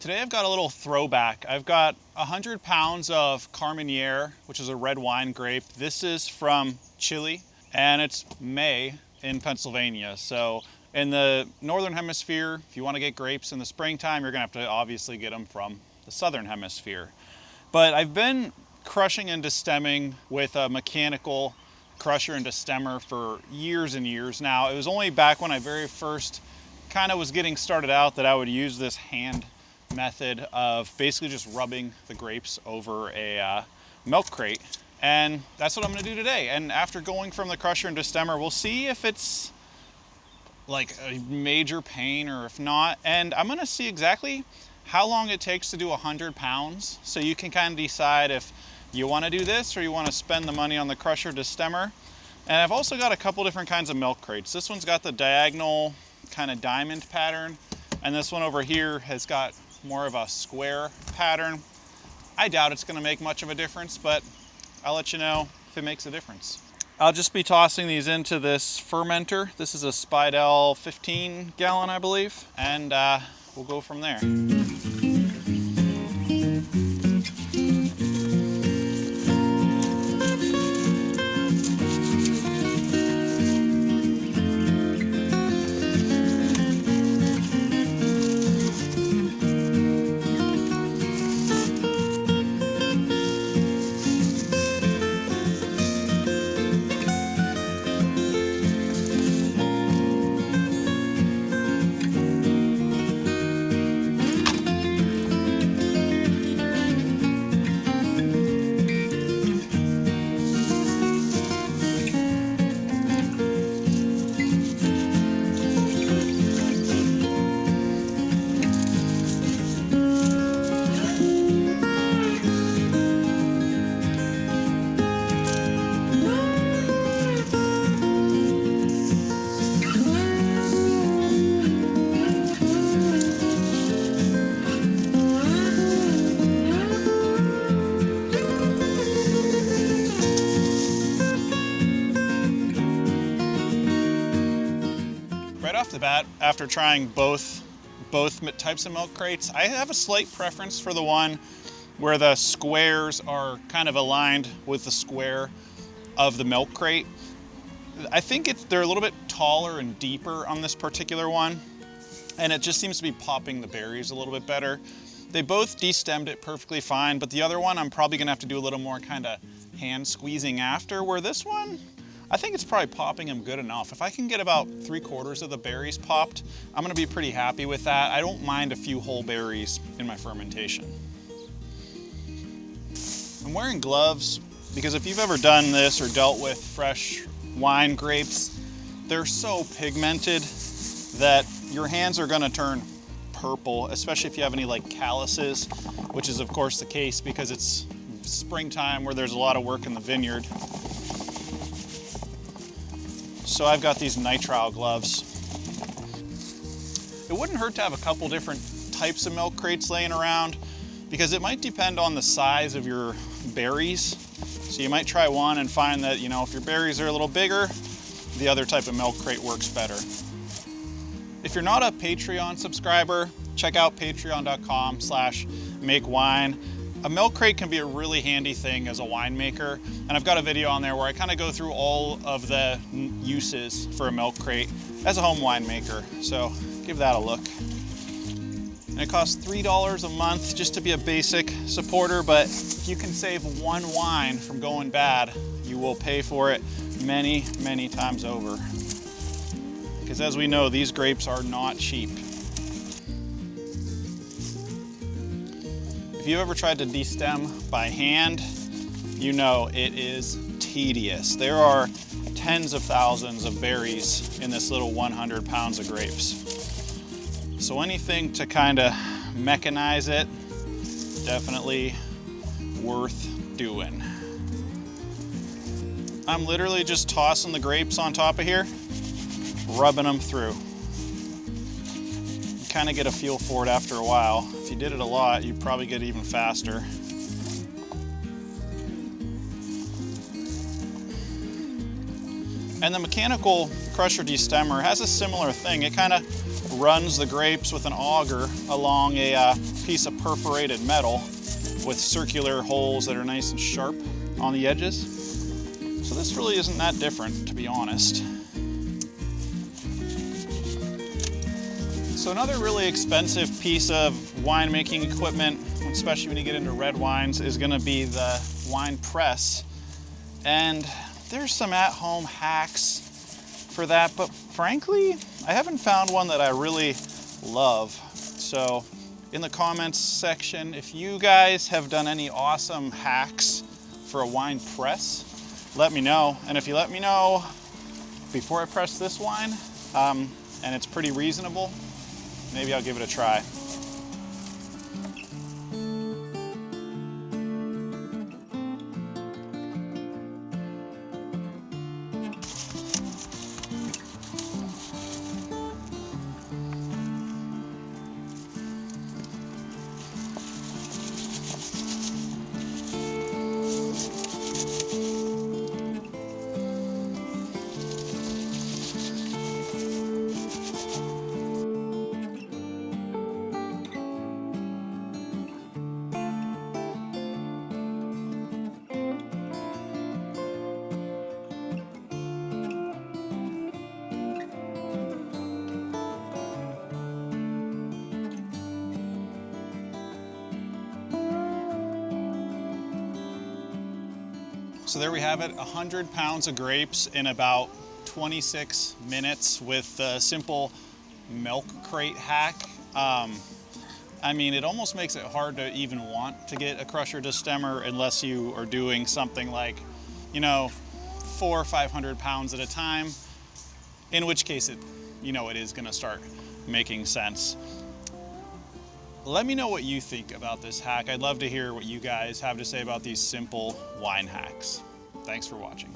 Today I've got a little throwback. I've got 100 pounds of Carmenere, which is a red wine grape. This is from Chile, and it's May in Pennsylvania. So in the Northern Hemisphere, if you want to get grapes in the springtime, you're gonna have to obviously get them from the Southern Hemisphere. But I've been crushing and destemming with a mechanical crusher and destemmer for years and years now. It was only back when I very first kind of was getting started out that I would use this hand method of basically just rubbing the grapes over a milk crate. And that's what I'm gonna do today. And after going from the crusher and destemmer, we'll see if it's like a major pain or if not. And I'm gonna see exactly how long it takes to do 100 pounds. So you can kind of decide if you wanna do this or you wanna spend the money on the crusher destemmer. And I've also got a couple different kinds of milk crates. This one's got the diagonal kind of diamond pattern. And this one over here has got more of a square pattern. I doubt it's gonna make much of a difference, but I'll let you know if it makes a difference. I'll just be tossing these into this fermenter. This is a Spidell 15 gallon, I believe, and we'll go from there. Right off the bat, after trying both types of milk crates, I have a slight preference for the one where the squares are kind of aligned with the square of the milk crate. I think they're a little bit taller and deeper on this particular one, and it just seems to be popping the berries a little bit better. They both destemmed it perfectly fine, but the other one I'm probably gonna have to do a little more kind of hand squeezing after, where this one, I think it's probably popping them good enough. If I can get about 3/4 of the berries popped, I'm gonna be pretty happy with that. I don't mind a few whole berries in my fermentation. I'm wearing gloves because if you've ever done this or dealt with fresh wine grapes, they're so pigmented that your hands are gonna turn purple, especially if you have any like calluses, which is of course the case because it's springtime where there's a lot of work in the vineyard. So I've got these nitrile gloves. It wouldn't hurt to have a couple different types of milk crates laying around because it might depend on the size of your berries. So you might try one and find that, you know, if your berries are a little bigger, the other type of milk crate works better. If you're not a Patreon subscriber, check out patreon.com/makewine. A milk crate can be a really handy thing as a winemaker, and I've got a video on there where I kind of go through all of the uses for a milk crate as a home winemaker, so give that a look. And it costs $3 a month just to be a basic supporter, but if you can save one wine from going bad, you will pay for it many, many times over. Because as we know, these grapes are not cheap. If you've ever tried to destem by hand, you know it is tedious. There are tens of thousands of berries in this little 100 pounds of grapes. So anything to kind of mechanize it, definitely worth doing. I'm literally just tossing the grapes on top of here, rubbing them through. You kind of get a feel for it after a while. If you did it a lot, you'd probably get even faster. And the mechanical crusher destemmer has a similar thing. It kind of runs the grapes with an auger along a piece of perforated metal with circular holes that are nice and sharp on the edges. So this really isn't that different, to be honest. So another really expensive piece of winemaking equipment, especially when you get into red wines, is going to be the wine press. And there's some at-home hacks for that, but frankly, I haven't found one that I really love. So in the comments section, if you guys have done any awesome hacks for a wine press, let me know. And if you let me know before I press this wine, and it's pretty reasonable, maybe I'll give it a try. So there we have it, 100 pounds of grapes in about 26 minutes with a simple milk crate hack. I mean, it almost makes it hard to even want to get a crusher Destemmer unless you are doing something like, you know, 400 or 500 pounds at a time, in which case it is gonna start making sense. Let me know what you think about this hack. I'd love to hear what you guys have to say about these simple wine hacks. Thanks for watching.